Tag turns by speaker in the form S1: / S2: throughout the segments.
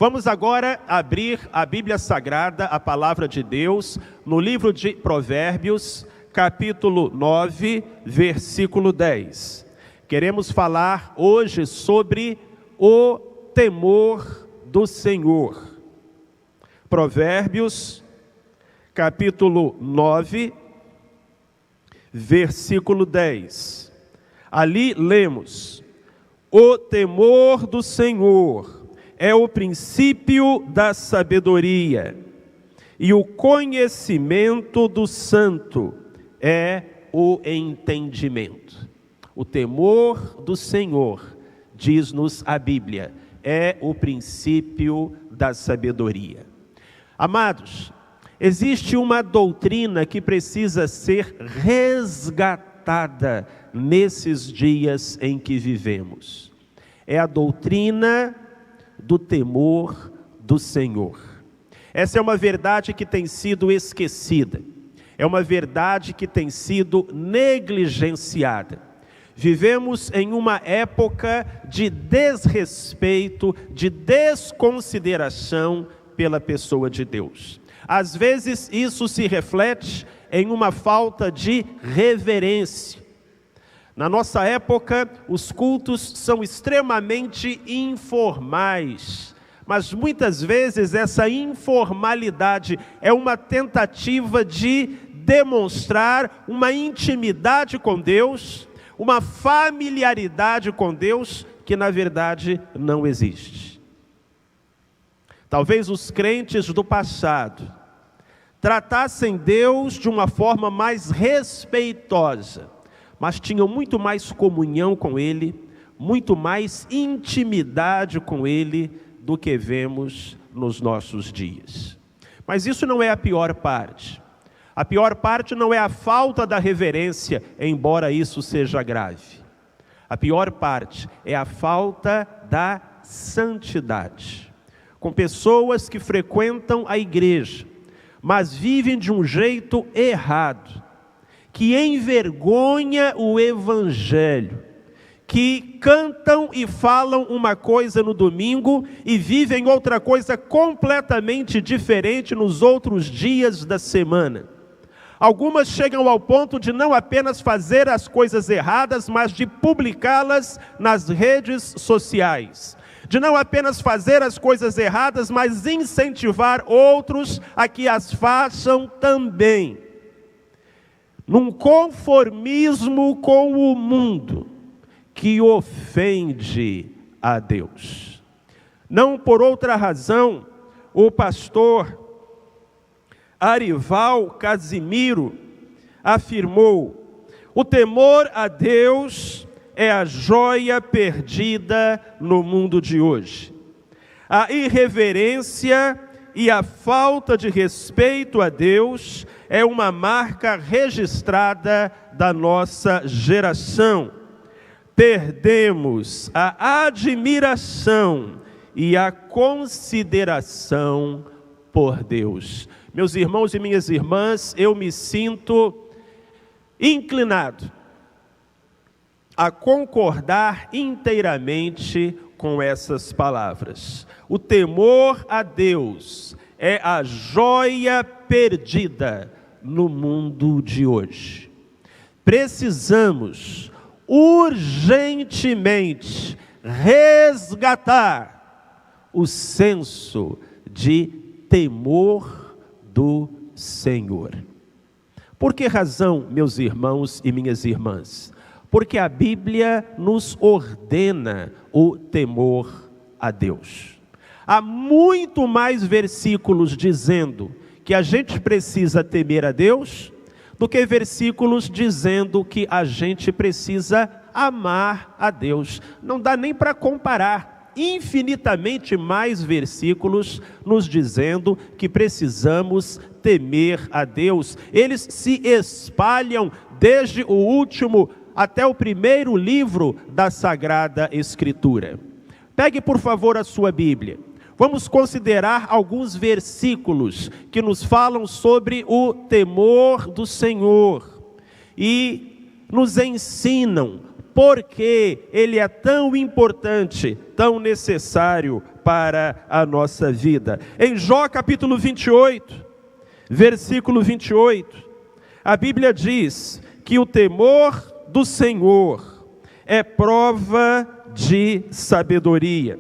S1: Vamos agora abrir a Bíblia Sagrada, a Palavra de Deus, no livro de Provérbios, capítulo 9, versículo 10. Queremos falar hoje sobre o temor do Senhor. Provérbios, capítulo 9, versículo 10. Ali lemos: o temor do Senhor é o princípio da sabedoria, e o conhecimento do santo é o entendimento. O temor do Senhor, diz-nos a Bíblia, é o princípio da sabedoria. Amados, existe uma doutrina que precisa ser resgatada nesses dias em que vivemos. É a doutrina do temor do Senhor. Essa é uma verdade que tem sido esquecida. É uma verdade que tem sido negligenciada. Vivemos em uma época de desrespeito, de desconsideração pela pessoa de Deus. Às vezes isso se reflete em uma falta de reverência. Na nossa época, os cultos são extremamente informais, mas muitas vezes essa informalidade é uma tentativa de demonstrar uma intimidade com Deus, uma familiaridade com Deus que na verdade não existe. Talvez os crentes do passado tratassem Deus de uma forma mais respeitosa, mas tinham muito mais comunhão com Ele, muito mais intimidade com Ele do que vemos nos nossos dias. Mas isso não é a pior parte. A pior parte não é a falta da reverência, embora isso seja grave. A pior parte é a falta da santidade. Com pessoas que frequentam a igreja, mas vivem de um jeito errado, que envergonha o Evangelho, que cantam e falam uma coisa no domingo e vivem outra coisa completamente diferente nos outros dias da semana. Algumas chegam ao ponto de não apenas fazer as coisas erradas, mas de publicá-las nas redes sociais. De não apenas fazer as coisas erradas, mas incentivar outros a que as façam também. Num conformismo com o mundo que ofende a Deus. Não por outra razão, o pastor Arival Casimiro afirmou: o temor a Deus é a joia perdida no mundo de hoje. A irreverência e a falta de respeito a Deus é uma marca registrada da nossa geração. Perdemos a admiração e a consideração por Deus. Meus irmãos e minhas irmãs, eu me sinto inclinado a concordar inteiramente com essas palavras. O temor a Deus é a joia perdida no mundo de hoje. Precisamos urgentemente resgatar o senso de temor do Senhor. Por que razão, meus irmãos e minhas irmãs? Porque a Bíblia nos ordena o temor a Deus. Há muito mais versículos dizendo que a gente precisa temer a Deus do que versículos dizendo que a gente precisa amar a Deus. Não dá nem para comparar. Infinitamente mais versículos nos dizendo que precisamos temer a Deus. Eles se espalham desde o último até o primeiro livro da Sagrada Escritura. Pegue, por favor, a sua Bíblia. Vamos considerar alguns versículos que nos falam sobre o temor do Senhor e nos ensinam por que ele é tão importante, tão necessário para a nossa vida. Em Jó capítulo 28, versículo 28, a Bíblia diz que o temor do Senhor é prova de sabedoria.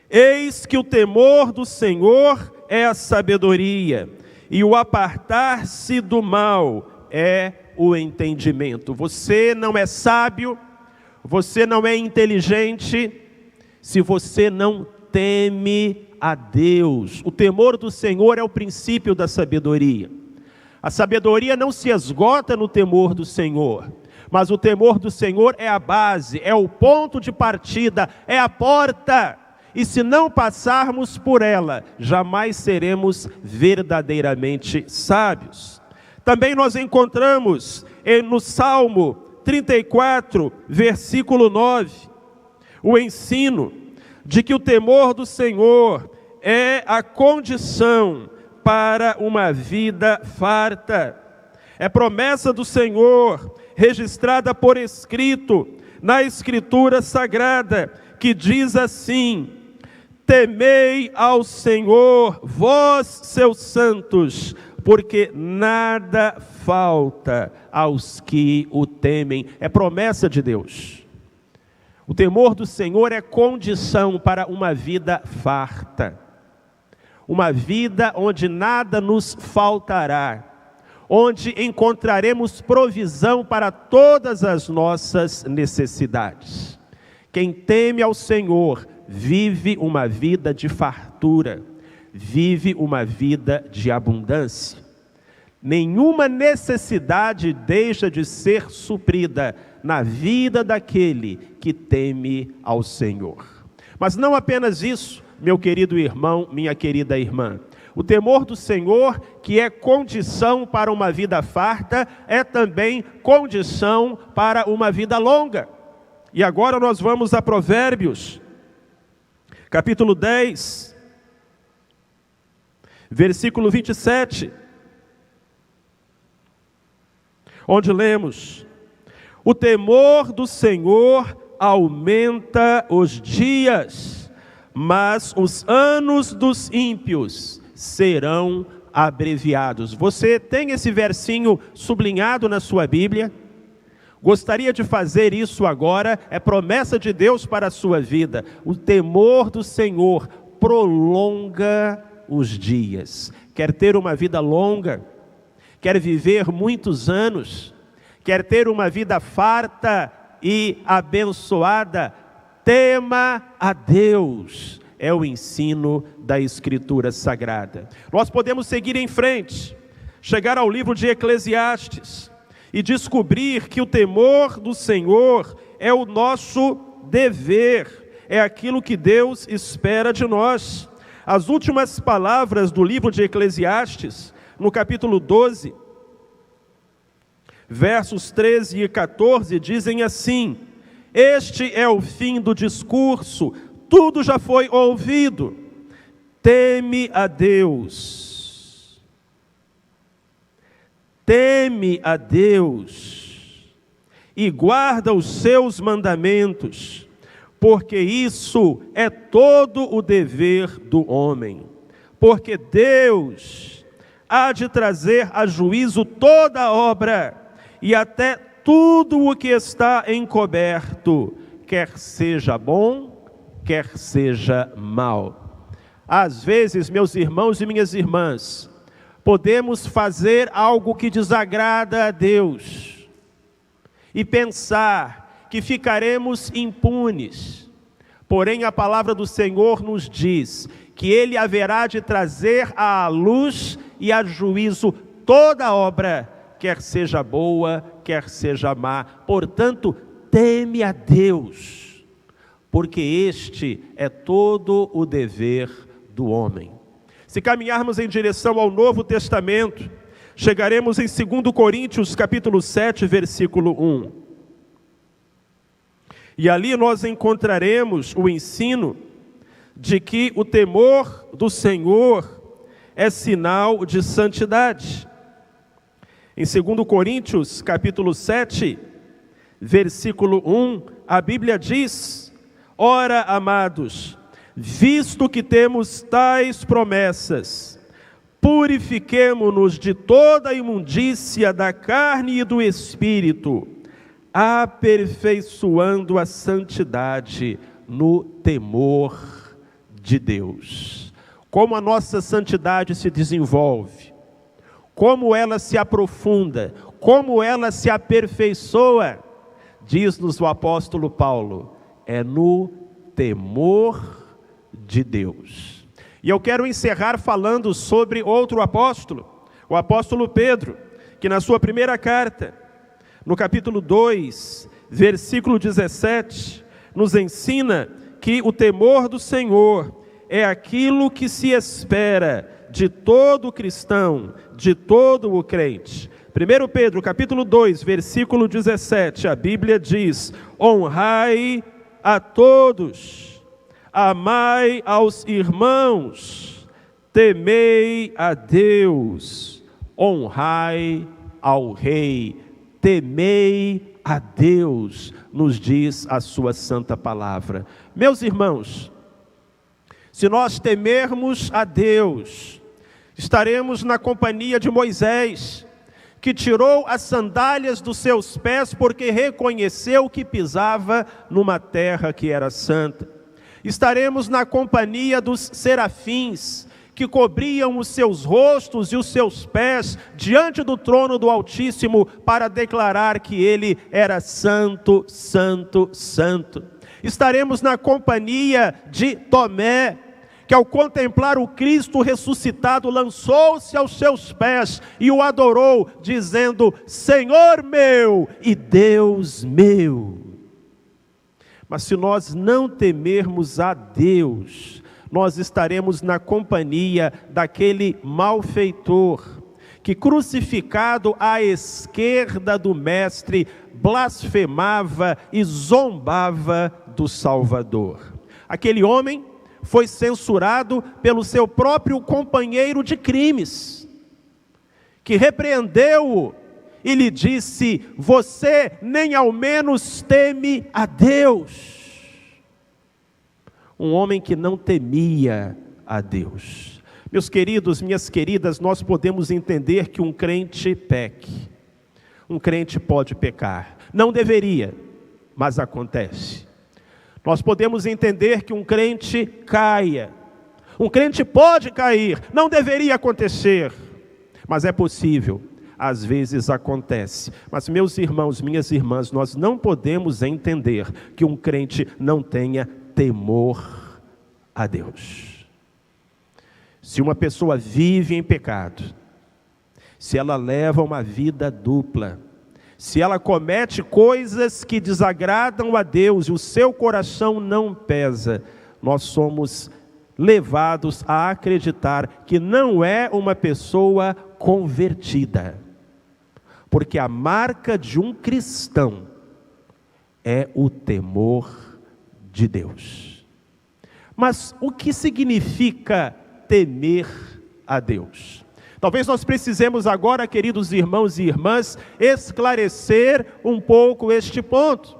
S1: Eis que o temor do Senhor é a sabedoria, e o apartar-se do mal é o entendimento. Você não é sábio, você não é inteligente, se você não teme a Deus. O temor do Senhor é o princípio da sabedoria. A sabedoria não se esgota no temor do Senhor, mas o temor do Senhor é a base, é o ponto de partida, é a porta. E se não passarmos por ela, jamais seremos verdadeiramente sábios. Também nós encontramos no Salmo 34, versículo 9, o ensino de que o temor do Senhor é a condição para uma vida farta. É promessa do Senhor, registrada por escrito na Escritura Sagrada, que diz assim: temei ao Senhor, vós, seus santos, porque nada falta aos que o temem. É promessa de Deus. O temor do Senhor é condição para uma vida farta. Uma vida onde nada nos faltará, onde encontraremos provisão para todas as nossas necessidades. Quem teme ao Senhor vive uma vida de fartura, vive uma vida de abundância. Nenhuma necessidade deixa de ser suprida na vida daquele que teme ao Senhor. Mas não apenas isso, meu querido irmão, minha querida irmã. O temor do Senhor, que é condição para uma vida farta, é também condição para uma vida longa. E agora nós vamos a Provérbios, capítulo 10, versículo 27, onde lemos: o temor do Senhor aumenta os dias, mas os anos dos ímpios serão abreviados. Você tem esse versinho sublinhado na sua Bíblia? Gostaria de fazer isso agora, é promessa de Deus para a sua vida. O temor do Senhor prolonga os dias. Quer ter uma vida longa? Quer viver muitos anos? Quer ter uma vida farta e abençoada? Tema a Deus. É o ensino da Escritura Sagrada. Nós podemos seguir em frente, chegar ao livro de Eclesiastes e descobrir que o temor do Senhor é o nosso dever, é aquilo que Deus espera de nós. As últimas palavras do livro de Eclesiastes, no capítulo 12, versos 13 e 14, dizem assim: este é o fim do discurso, tudo já foi ouvido. Teme a Deus. Teme a Deus e guarda os seus mandamentos, porque isso é todo o dever do homem. Porque Deus há de trazer a juízo toda a obra e até tudo o que está encoberto, quer seja bom, quer seja mal. Às vezes, meus irmãos e minhas irmãs, podemos fazer algo que desagrada a Deus e pensar que ficaremos impunes. Porém, a palavra do Senhor nos diz que Ele haverá de trazer à luz e a juízo toda a obra, quer seja boa, quer seja má. Portanto, teme a Deus, porque este é todo o dever do homem. Se caminharmos em direção ao Novo Testamento, chegaremos em 2 Coríntios, capítulo 7, versículo 1. E ali nós encontraremos o ensino de que o temor do Senhor é sinal de santidade. Em 2 Coríntios, capítulo 7, versículo 1, a Bíblia diz: ora, amados, Visto que temos tais promessas, purifiquemo-nos de toda a imundícia da carne e do espírito, aperfeiçoando a santidade no temor de Deus. Como a nossa santidade se desenvolve, como ela se aprofunda, como ela se aperfeiçoa, diz-nos o apóstolo Paulo, é no temor de Deus. E eu quero encerrar falando sobre outro apóstolo, o apóstolo Pedro, que na sua primeira carta, no capítulo 2, versículo 17, nos ensina que o temor do Senhor é aquilo que se espera de todo cristão, de todo o crente. 1 Pedro, capítulo 2, versículo 17, a Bíblia diz: honrai a todos, amai aos irmãos, temei a Deus, honrai ao rei, temei a Deus, nos diz a sua santa palavra. Meus irmãos, se nós temermos a Deus, estaremos na companhia de Moisés, que tirou as sandálias dos seus pés porque reconheceu que pisava numa terra que era santa. Estaremos na companhia dos serafins, que cobriam os seus rostos e os seus pés diante do trono do Altíssimo para declarar que Ele era santo, santo, santo. Estaremos na companhia de Tomé, que ao contemplar o Cristo ressuscitado, lançou-se aos seus pés e o adorou, dizendo: Senhor meu e Deus meu. Mas se nós não temermos a Deus, nós estaremos na companhia daquele malfeitor, que crucificado à esquerda do Mestre, blasfemava e zombava do Salvador. Aquele homem foi censurado pelo seu próprio companheiro de crimes, que repreendeu-o e lhe disse: você nem ao menos teme a Deus. Um homem que não temia a Deus. Meus queridos, minhas queridas, nós podemos entender que um crente peque. Um crente pode pecar. Não deveria, mas acontece. Nós podemos entender que um crente caia. Um crente pode cair, não deveria acontecer, mas é possível, às vezes acontece. Mas meus irmãos, minhas irmãs, nós não podemos entender que um crente não tenha temor a Deus. Se uma pessoa vive em pecado, se ela leva uma vida dupla, se ela comete coisas que desagradam a Deus e o seu coração não pesa, nós somos levados a acreditar que não é uma pessoa convertida. Porque a marca de um cristão é o temor de Deus. Mas o que significa temer a Deus? Talvez nós precisemos agora, queridos irmãos e irmãs, esclarecer um pouco este ponto.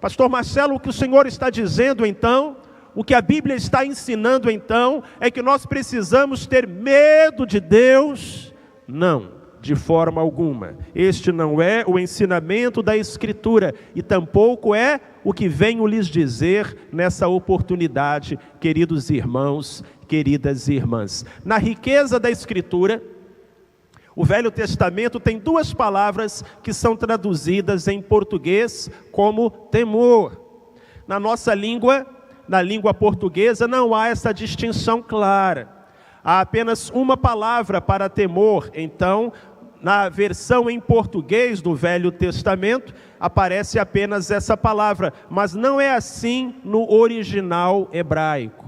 S1: Pastor Marcelo, o que o Senhor está dizendo então, o que a Bíblia está ensinando então, é que nós precisamos ter medo de Deus? Não, de forma alguma. Este não é o ensinamento da Escritura e tampouco é o que venho lhes dizer nessa oportunidade, queridos irmãos, queridas irmãs. Na riqueza da Escritura, o Velho Testamento tem duas palavras que são traduzidas em português como temor. Na nossa língua, na língua portuguesa, não há essa distinção clara. Há apenas uma palavra para temor. Então, na versão em português do Velho Testamento, aparece apenas essa palavra. Mas não é assim no original hebraico.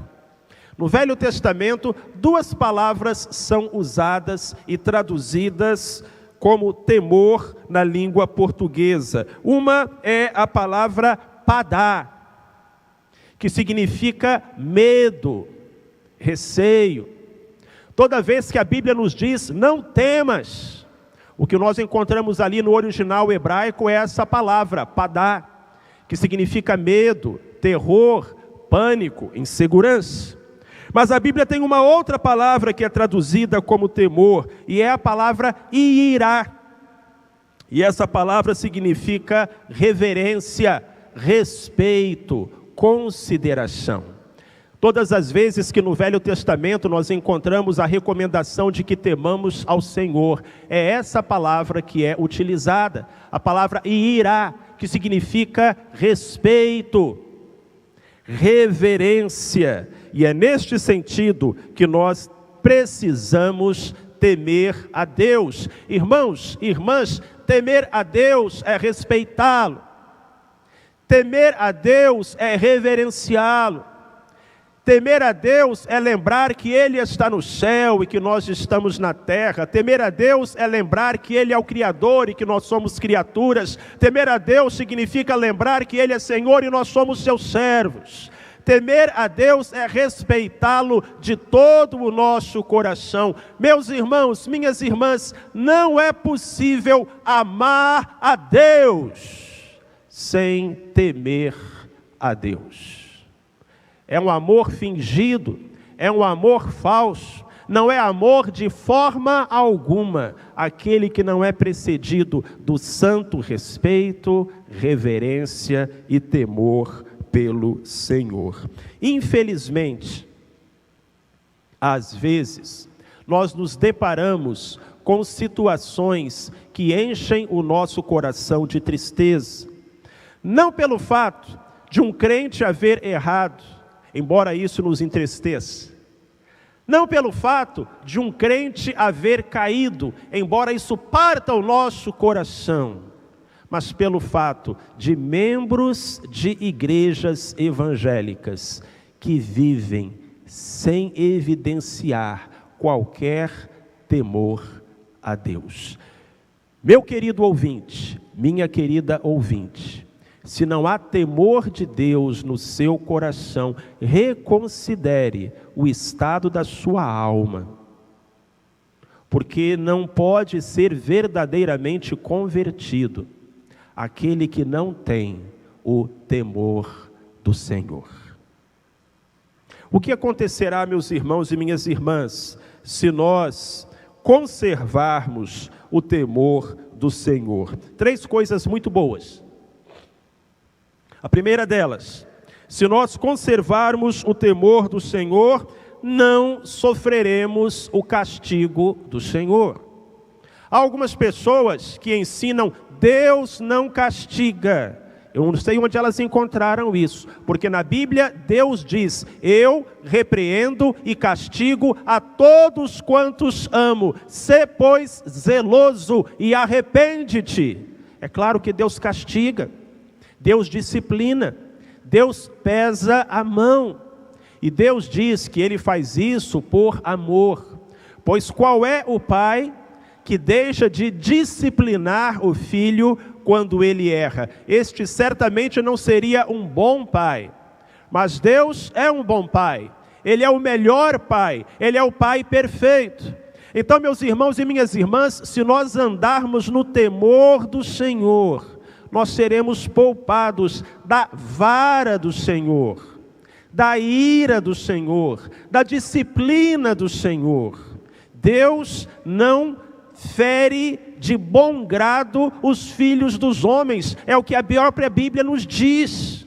S1: No Velho Testamento, duas palavras são usadas e traduzidas como temor na língua portuguesa. Uma é a palavra padá, que significa medo, receio. Toda vez que a Bíblia nos diz, não temas, o que nós encontramos ali no original hebraico é essa palavra, padá, que significa medo, terror, pânico, insegurança. Mas a Bíblia tem uma outra palavra que é traduzida como temor, e é a palavra ira. E essa palavra significa reverência, respeito, consideração. Todas as vezes que no Velho Testamento nós encontramos a recomendação de que temamos ao Senhor, é essa palavra que é utilizada, a palavra ira, que significa respeito, reverência. E é neste sentido que nós precisamos temer a Deus. Irmãos, irmãs, temer a Deus é respeitá-lo. Temer a Deus é reverenciá-lo. Temer a Deus é lembrar que Ele está no céu e que nós estamos na terra. Temer a Deus é lembrar que Ele é o Criador e que nós somos criaturas. Temer a Deus significa lembrar que Ele é Senhor e nós somos seus servos. Temer a Deus é respeitá-lo de todo o nosso coração. Meus irmãos, minhas irmãs, não é possível amar a Deus sem temer a Deus. É um amor fingido, é um amor falso, não é amor de forma alguma, aquele que não é precedido do santo respeito, reverência e temor pelo Senhor. Infelizmente, às vezes, nós nos deparamos com situações que enchem o nosso coração de tristeza, não pelo fato de um crente haver errado, embora isso nos entristeça. Não pelo fato de um crente haver caído, embora isso parta o nosso coração, mas pelo fato de membros de igrejas evangélicas que vivem sem evidenciar qualquer temor a Deus. Meu querido ouvinte, minha querida ouvinte, se não há temor de Deus no seu coração, reconsidere o estado da sua alma. Porque não pode ser verdadeiramente convertido aquele que não tem o temor do Senhor. O que acontecerá, meus irmãos e minhas irmãs, se nós conservarmos o temor do Senhor? 3 coisas muito boas. A primeira delas, se nós conservarmos o temor do Senhor, não sofreremos o castigo do Senhor. Há algumas pessoas que ensinam, Deus não castiga. Eu não sei onde elas encontraram isso, porque na Bíblia Deus diz, eu repreendo e castigo a todos quantos amo. Sê, pois, zeloso e arrepende-te. É claro que Deus castiga. Deus disciplina, Deus pesa a mão, e Deus diz que Ele faz isso por amor, pois qual é o pai que deixa de disciplinar o filho quando ele erra? Este certamente não seria um bom pai, mas Deus é um bom pai, Ele é o melhor pai, Ele é o pai perfeito. Então, meus irmãos e minhas irmãs, se nós andarmos no temor do Senhor, nós seremos poupados da vara do Senhor, da ira do Senhor, da disciplina do Senhor. Deus não fere de bom grado os filhos dos homens, é o que a própria Bíblia nos diz.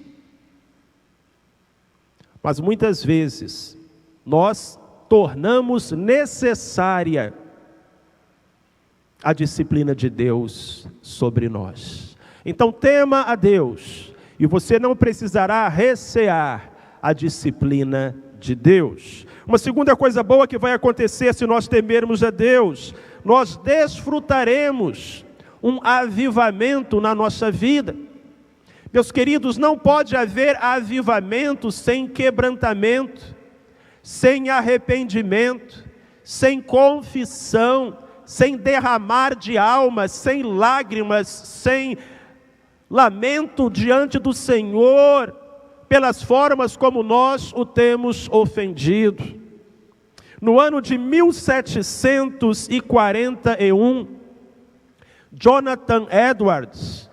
S1: Mas muitas vezes, nós tornamos necessária a disciplina de Deus sobre nós. Então tema a Deus, e você não precisará recear a disciplina de Deus. Uma segunda coisa boa que vai acontecer se nós temermos a Deus, nós desfrutaremos um avivamento na nossa vida. Meus queridos, não pode haver avivamento sem quebrantamento, sem arrependimento, sem confissão, sem derramar de alma, sem lágrimas, sem lamento diante do Senhor, pelas formas como nós o temos ofendido. No ano de 1741, Jonathan Edwards,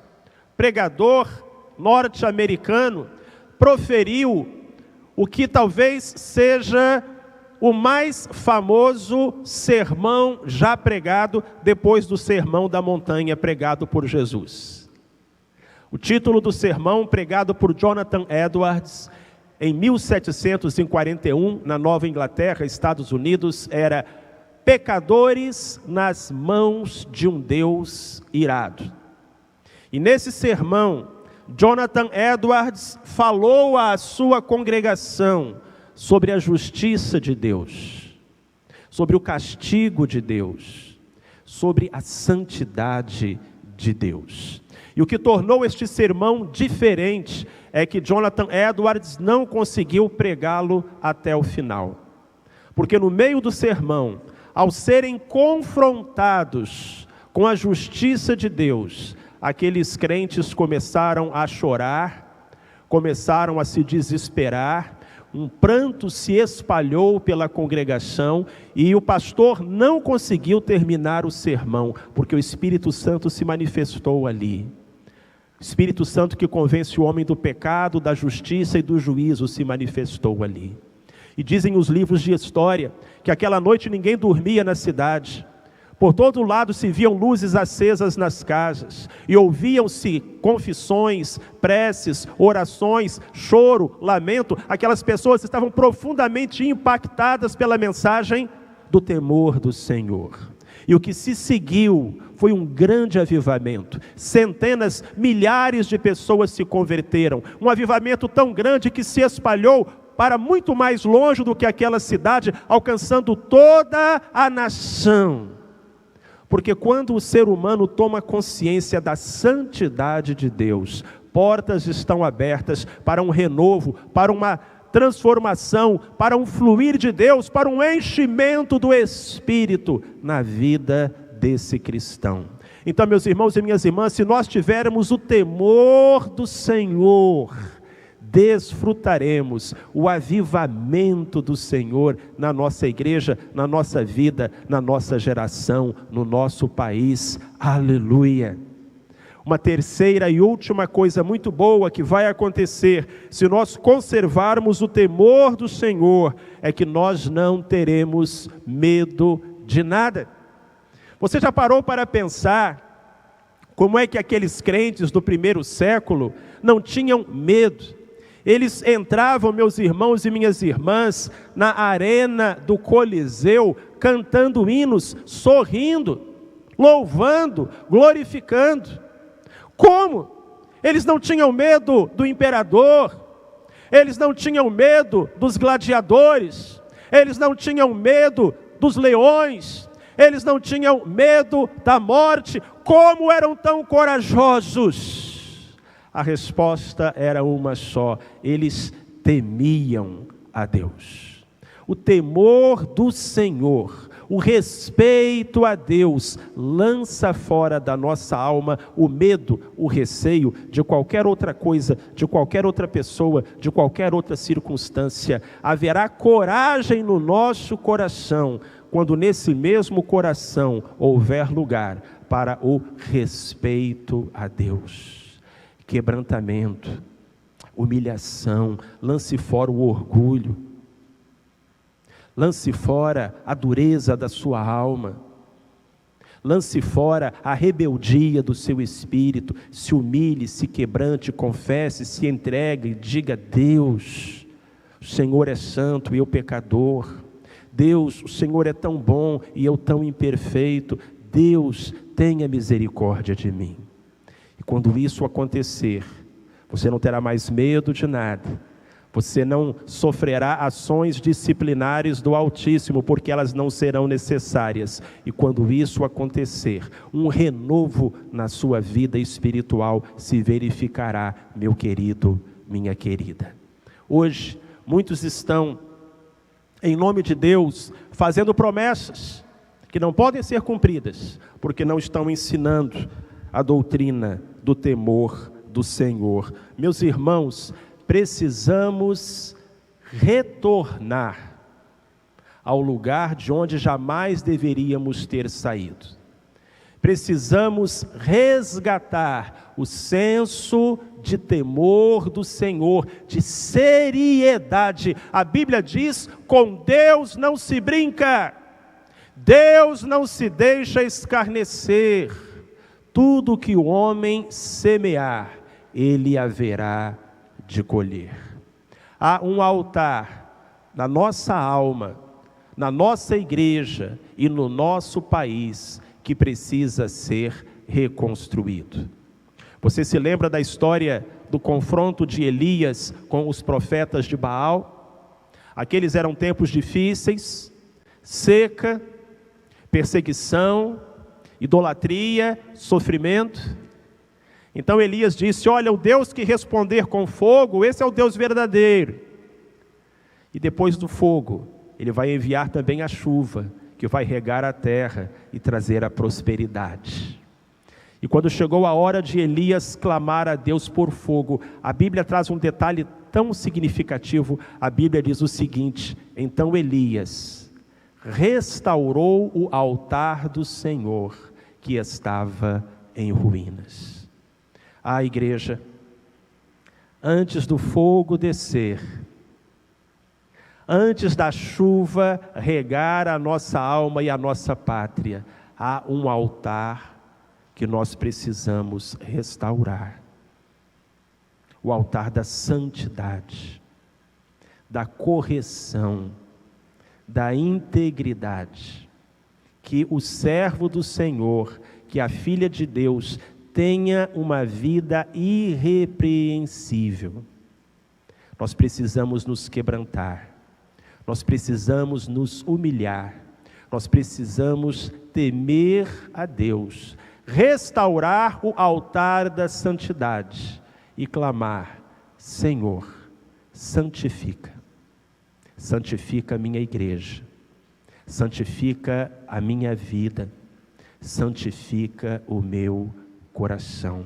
S1: pregador norte-americano, proferiu o que talvez seja o mais famoso sermão já pregado depois do Sermão da Montanha pregado por Jesus. O título do sermão, pregado por Jonathan Edwards em 1741, na Nova Inglaterra, Estados Unidos, era Pecadores nas mãos de um Deus irado. E nesse sermão, Jonathan Edwards falou à sua congregação sobre a justiça de Deus, sobre o castigo de Deus, sobre a santidade de Deus. E o que tornou este sermão diferente é que Jonathan Edwards não conseguiu pregá-lo até o final. Porque no meio do sermão, ao serem confrontados com a justiça de Deus, aqueles crentes começaram a chorar, começaram a se desesperar, um pranto se espalhou pela congregação e o pastor não conseguiu terminar o sermão, porque o Espírito Santo se manifestou ali. O Espírito Santo que convence o homem do pecado, da justiça e do juízo se manifestou ali. E dizem os livros de história que aquela noite ninguém dormia na cidade. Por todo lado se viam luzes acesas nas casas e ouviam-se confissões, preces, orações, choro, lamento. Aquelas pessoas estavam profundamente impactadas pela mensagem do temor do Senhor. E o que se seguiu foi um grande avivamento. Centenas, milhares de pessoas se converteram. Um avivamento tão grande que se espalhou para muito mais longe do que aquela cidade, alcançando toda a nação. Porque quando o ser humano toma consciência da santidade de Deus, portas estão abertas para um renovo, para uma transformação, para um fluir de Deus, para um enchimento do Espírito na vida desse cristão. Então, meus irmãos e minhas irmãs, se nós tivermos o temor do Senhor, desfrutaremos o avivamento do Senhor na nossa igreja, na nossa vida, na nossa geração, no nosso país. Aleluia! Uma terceira e última coisa muito boa que vai acontecer, se nós conservarmos o temor do Senhor, é que nós não teremos medo de nada. Você já parou para pensar como é que aqueles crentes do primeiro século não tinham medo? Eles entravam, meus irmãos e minhas irmãs, na arena do Coliseu, cantando hinos, sorrindo, louvando, glorificando. Como? Eles não tinham medo do imperador, eles não tinham medo dos gladiadores, eles não tinham medo dos leões, eles não tinham medo da morte. Como eram tão corajosos? A resposta era uma só: eles temiam a Deus. O temor do Senhor, o respeito a Deus, lança fora da nossa alma o medo, o receio de qualquer outra coisa, de qualquer outra pessoa, de qualquer outra circunstância. Haverá coragem no nosso coração, quando nesse mesmo coração houver lugar para o respeito a Deus. Quebrantamento, humilhação, lance fora o orgulho, lance fora a dureza da sua alma, lance fora a rebeldia do seu espírito, se humilhe, se quebrante, confesse, se entregue, diga: Deus, o Senhor é santo e eu pecador. Deus, o Senhor é tão bom e eu tão imperfeito. Deus, tenha misericórdia de mim. E quando isso acontecer, você não terá mais medo de nada. Você não sofrerá ações disciplinares do Altíssimo, porque elas não serão necessárias. E quando isso acontecer, um renovo na sua vida espiritual se verificará, meu querido, minha querida. Hoje, muitos estão, em nome de Deus, fazendo promessas que não podem ser cumpridas, porque não estão ensinando a doutrina do temor do Senhor. Meus irmãos, precisamos retornar ao lugar de onde jamais deveríamos ter saído. Precisamos resgatar o senso de temor do Senhor, de seriedade. A Bíblia diz: com Deus não se brinca, Deus não se deixa escarnecer. Tudo que o homem semear, ele haverá de colher. Há um altar na nossa alma, na nossa igreja e no nosso país que precisa ser reconstruído. Você se lembra da história do confronto de Elias com os profetas de Baal? Aqueles eram tempos difíceis, seca, perseguição, idolatria, sofrimento. Então Elias disse: olha, o Deus que responder com fogo, esse é o Deus verdadeiro. E depois do fogo, ele vai enviar também a chuva, que vai regar a terra e trazer a prosperidade. E quando chegou a hora de Elias clamar a Deus por fogo, a Bíblia traz um detalhe tão significativo. A Bíblia diz o seguinte: então Elias restaurou o altar do Senhor, que estava em ruínas. Ah, igreja, antes do fogo descer, antes da chuva regar a nossa alma e a nossa pátria, há um altar que nós precisamos restaurar. O altar da santidade, da correção, da integridade. Que o servo do Senhor, que a filha de Deus, tenha uma vida irrepreensível. Nós precisamos nos quebrantar, nós precisamos nos humilhar, nós precisamos temer a Deus, restaurar o altar da santidade e clamar: Senhor, santifica a minha igreja, santifica a minha vida, santifica o meu coração.